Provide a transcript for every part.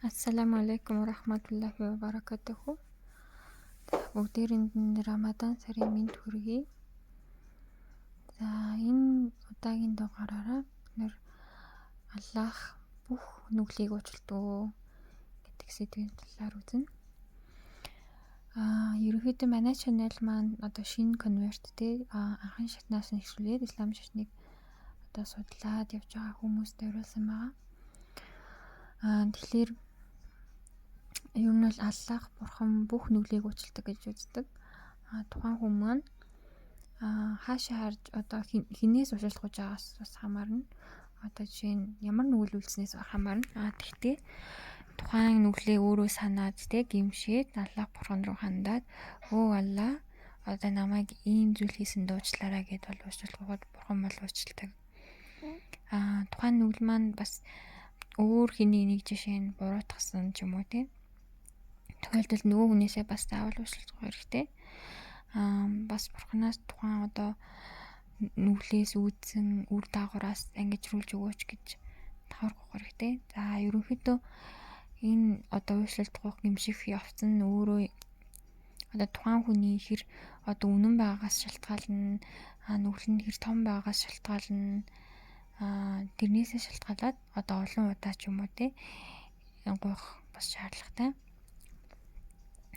Ассаламу алейкум ва рахматуллахи ва баракатуху. Бүгдээрэнд нь Рамадан сарын мэнд хүргэе. За энэ удаагийн дугаараараа бид Аллах бүх нүглийг уучлалт гэдэг сэдвийн талаар үзнэ. Ерөнхийдөө манай channel маань одоо шинэ конверт анхан шатнаас нь эхлүүлээд ислам шашныг одоо судлаад явж байгаа хүмүүст зориулсан байгаа. Тэгэхээр ер нь бол Аллах бурхан бүх нүглийг уучлалт гэж үздэг. Тухайн хүн маань хаашаа харж одоо хинээс уучлалт гуйж байгаас бас хамаарна. Одоо жишээ нь ямар нүгэл үйлснээс хамаарна. Тэгтээ тухайн нүглээ өөрөө санаад гимшээд Аллах бурхан руу хандаад өө Аллах одоо намайг ийм зүйл хийсэн дуучлаарай гэд бол уучлалт гуйгаад бурхан бол уучлалдаг. Тухайн нүгэл маань бас өөр хэний нэг жишээ нь буруутгасан ч юм уу тохиолдолд нөгөө хүнээсээ бас заавал уучлалт гуйх хэрэгтэй. Бас бурханаас тухайн одоо нүглээс үүдсэн үр дагавраас ангижруулж өгөөч гэж давхар гуйх хэрэгтэй. За ерөнхийдөө энэ одоо уучлалт гуйх гэмших явц нь өөрөө одоо тухайн хүний хэр одоо үнэн байгаагаас шалтгаална, нүгэл нь хэр том байгаагаас шалтгаална, тэрнээсээ шалтгаалаад одоо олон удаа ч юм уу гуйх бас шаардлагатай.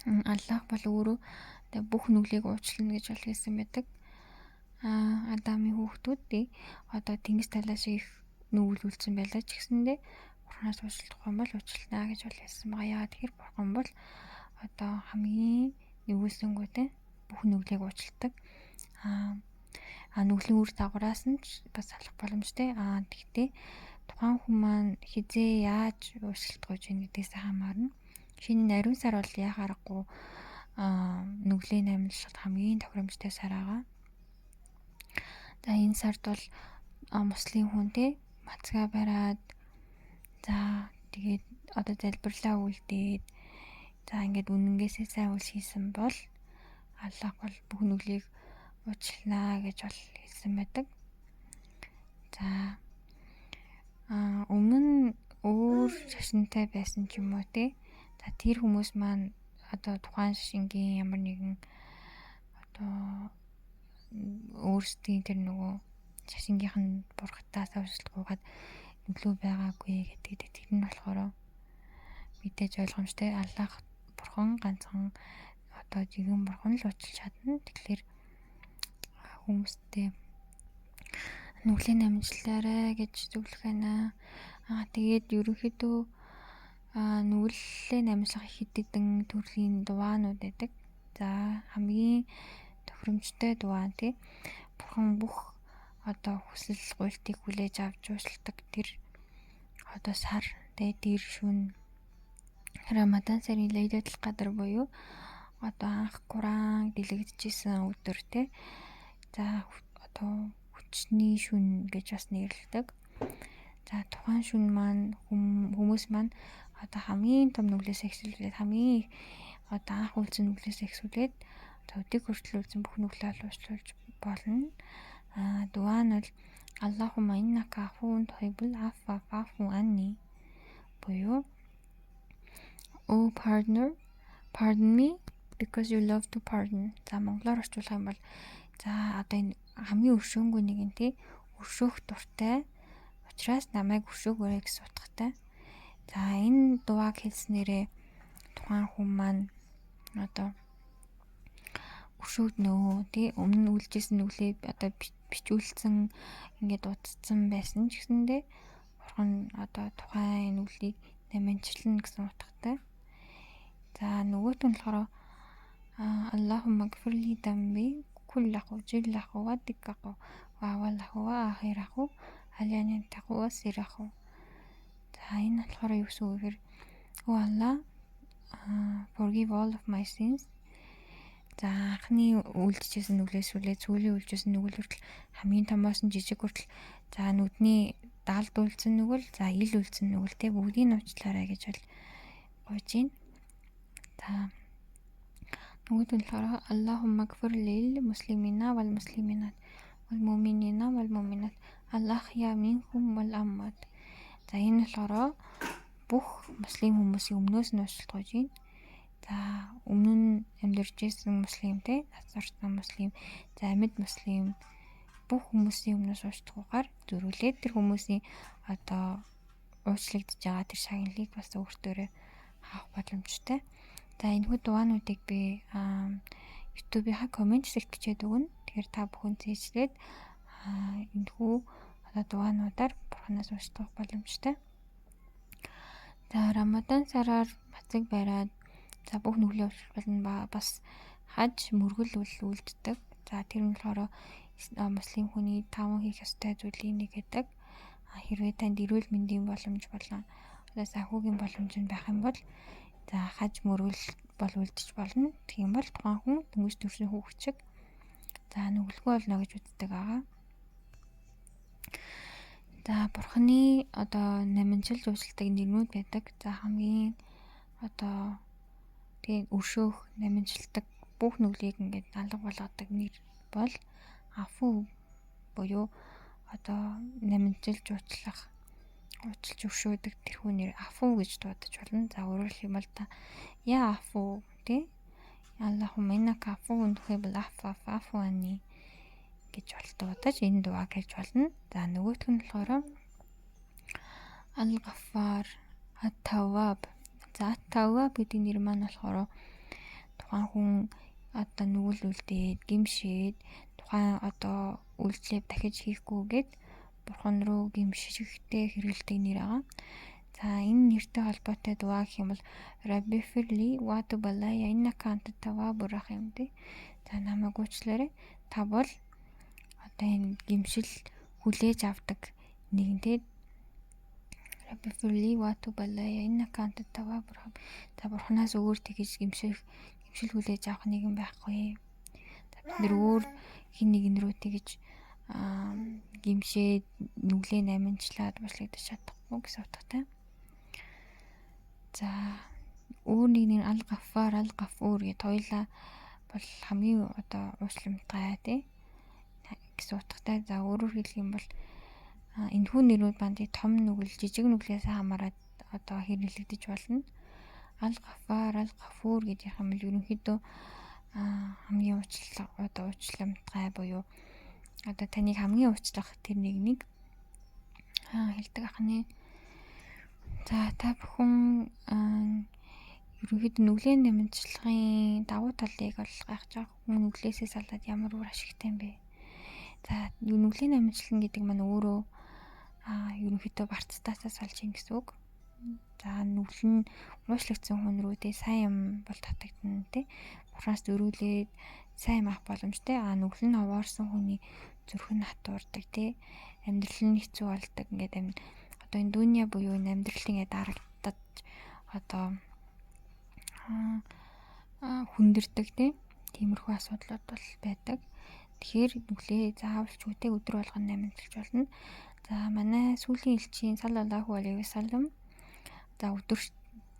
Аллах бол өөрөө бүх нүглийг уучлна гэж бол хэлсэн байдаг. Адамын хүүхдүүд одоо тэнгис талаас их нүгэл үлдсэн байлаа ч гэсэндээ бурханаас уучлалт гуйх юм бол уучлалнаа гэж бол хэлсэн байгаа. Яагаад тэгэхээр бурхан бол одоо хамгийн нэгүүлсэнгүүтэй бүх нүглийг уучладаг. Нүглийн үр дагавраас нь бас салах боломжтой. Тэгтээ тухайн хүн маань хизээ яаж уучлалт гуйж ийн гэдгээс хамаарна. Шинэ нариун сар бол яхаарахгүй нүглийн амьдлалд хамгийн тохиромжтой сар байгаа. За энэ сард бол муслим хүн мацгаа бариад тэгээд одоо залбирлаа үлдээд ингээд үнэнгээсээ сайн үйл хийсэн бол Аллах бол бүх нүглийг уучлнаа гэж бол хэлсэн байдаг. За өмнө нь өөр шашинтай байсан ч юм уу тэр хүмүүс маань одоо тухайн шашингийн ямар нэгэн одоо өөрсдийн тэр нөгөө шашингийнх нь бургатаас уучлалт гуйгаад нүглөө байгаагүй гэдэг. Тэр нь болохоор мэдээж ойлгомжтой. Аллах бурхан ганцхан одоо жигэн бурхан л уучлж чадна. Тэгэхээр хүмүүстэй нүглийн амжилтаарай гэж зөвлөх байна. Тэгээд ерөнхийдөө нүглээ намжлах хэд хэдэн төрлийн дуаанууд байдаг. За хамгийн тохиромжтой дуаан бурхан бүх одоо хүсэл гуйлтыг хүлээж авч уучлдаг тэр одоо сар тэр шүн Рамадан сарын Лайладул Кадр буюу одоо анх Куран дэлгэгдэжсэн өдөр За одоо хүчний шүн гэж бас нэрлэдэг. За тухайн шүн маань хүмүүс маань одоо хамгийн том нүглээс эхлүүлээд хамгийн одоо анх үлдсэн нүглээс эхлүүлээд өдийг хүртэл үлдсэн бүх нүглээ уучлуулж болно. Дуа нь бол Аллахумма иннака афуун тухиббул афва фа'фу анни буюу Oh partner, pardon me because you love to pardon. За монголоор орчуулах юм бол одоо энэ хамгийн өршөөнгүй нэг нь өршөөх дуртай учраас намайг өршөөгөөрэй гэсэн утгатай. За энэ дуааг хэлснээрээ тухайн хүн маань одоо өршөөгднөө өмнө үлжсэн нүглээ одоо бичүүлсэн ингээд утцсан байсан ч гэсэндээ бурхан одоо тухайн нүглийг намжлна гэсэн утгатай. За нөгөөт нь болохоор Аллахумма гфирли дамби куллаху жиллаху ва диккаху ва авалаху ва ахираху алянинтаху ва сираху. За энэ болохоор юу гэсэн үг вэ? Oh Allah, forgive all of my sins. За анхны үлдчихсэн нүглээс үлээ сүүлийн үлдчихсэн нүгэл хүртэл хамгийн томоос нь жижиг хүртэл за нүдний далд үлдсэн нүгэл за ил үлдсэн нүгэл бүгдийг нь уучлаарай гэж бол гуйж байна. За нөгөөд нь болохоор Аллахумма гфир лил муслимина вал муслиминат вал муъминина вал муъминат Аллах я минхум вал аммат. За энэ болохоор бүх муслим хүмүүсийн өмнөөс нь уучлалт гуйж байна. За өмнө нь амьдарч байсан муслим те насварсан муслим, за амьд муслим бүх хүмүүсийн өмнөөс уучлалгүйгээр зөрүүлээд тэр хүмүүсийн одоо уучлагдж байгаа тэр шагналыг бас өөртөөрөө хаах боломжтой. За энэхүү дугаануудыг би YouTube-ийн коммент секцэд бичээд өгнө. Тэгэхээр та бүхэн зээжлээд энэхүү одоо дугаануудаар Бурханаас уучлах боломжтой. За Рамадан сараар бацаг бариад за бүх нүглийн уучлалт болно бас хаж мөргөл үлддэг. За тэр нь болохоор муслим хүний 5 хийх ёстой зүйлийн нэг гэдэг. Хэрвээ танд эрүүл мэндийн боломж болон одоо санхүүгийн боломж нь байх юм бол за хаж мөргөл бол үлдэж болно. Тийм бол тухайн хүн дөнгөж төрсөн хүүхчиг за нүгэлгүй болно гэж үздэг байгаа. За Бурханы одоо намынчилж уучлалтыг нэрнүүд байдаг. За хамгийн одоо тэгээ өршөөх намынчилдаг бүх нүглийг ингээд алга болгодог нэр бол Афу буюу одоо намынчилж уучлах, уучлж өршөөдөг тэрхүү нэр Афу гэж дуудаж болно. За өөрөөр хэлбэл та я Афу тий Аллахумма иннака афуун тухибл афу ани гэж дуудаж энэ дугааг хэлж болно. За нөгөөх нь болохоор Ал-Гаффар, Ат-Тавваб. За Ат-Тавваб гэдэг нэр маань болохоор тухайн хүн одоо нүгэл үлдээд, гимшээд тухайн одоо үйлдэлээ дахиж хийхгүйгээд Бурхан руу гимшигтэй хэрэгэлдэг нэр байгаа. За энэ нэртэй холбоотой дугаа гэх юм бол Rabbi firli wa tub alayya innaka antat tawwabur rahim тий. За намайг уучлаарай. Та бол одоо энэ гимшил хүлээж авдаг нэгэн тий. Rabbi firli wa tub alayya innaka antat tawwabur rahim. За Бурханаас өөр тэгж гимшил хүлээж авах нэгэн байхгүй. За бид нэр өөр хин нэгэн рүү тэгж гимшээд нүглээ намынчлаад уучлагдаж чадахгүй гэсэн утгатай. За өөр нэг нь Ал-Гаффар, Ал-Гафур гэд хоёулаа бол хамгийн одоо уушламтай тий гэсэн утгатай. За өөрөөр хэлэх юм бол энэхүү нэрүүд бандыг том нүгэл, жижиг нүглээс хамаарат одоо хэрэглэгдэж болно. Ал-Гаффар, Ал-Гафур гэдэг юм бол ерөнхийдөө хамгийн уучламтай буюу одоо таныг хамгийн уучлах тэр нэг хэлдэг ахны. За та бүхэн ерөнхийдөө нүглийн намжлагын давуу талыг бол гайхаж байгаа хүн нүглээсээ салаад ямар үр ашигтай юм бэ? За нүглийн намжлал гэдэг маань өөрөө ерөнхийдөө барцтаасаа салж ийн гэсэн үг. За нүгэл нь уушлагдсан хүн рүү тэ сайн юм бол татагдана тэ. Бурханаас зөрүүлээд сайн авах боломжтой. Нүгэл нь овоорсон хүний зүрх нь хатуурдаг тэ. Амьдрал нь хэцүү болдог. Ингээд одоо энэ дүния буюу энэ амьдрал ингээд дарагдаж одоо хүндэрдэг тэ. Тиймэрхүү асуудлууд бол байдаг. Тэгэхээр нүглээ заавалч үтэй өдөр болгон намжлж болно. За манай сүүлийн элчийн саллаллаху алейхи вассалам за өдөр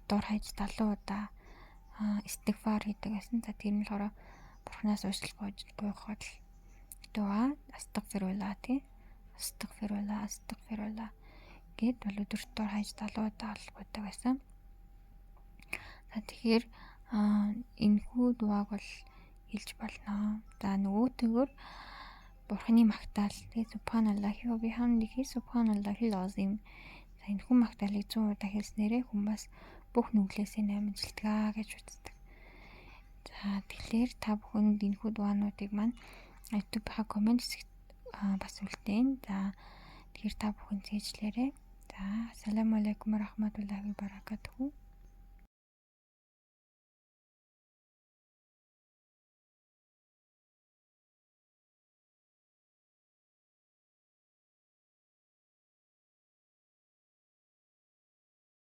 дор хаяж 70 удаа истигфар хийдэг гэсэн. За тэр нь болохоор Бурханаас уучлалт гуйхад дуа астагфируллах тий. Астагфируллах гэд бол өдөр дор хаяж 70 удаа алгуудаг байсан. За тэгэхээр энэхүү дугааг бол хэлж болно. За нөгөөтэйгөр Бурханы магтаал тий субханаллахи ва бихамдихи субханаллахил азим. За энэхүү магтаалыг 100 удаа хэлснээрээ хүн бас бүх нүглээсээ намжилтгаа гэж үздэг. За тэгэхээр та бүхэнд энэхүү дугаануудыг маань YouTube-ийн коммент хэсэгт бас үлдээн. За тэгэхээр та бүхэн зээжлээрэй. За ассаламу алейкум ва рахматуллахи ва баракатуху.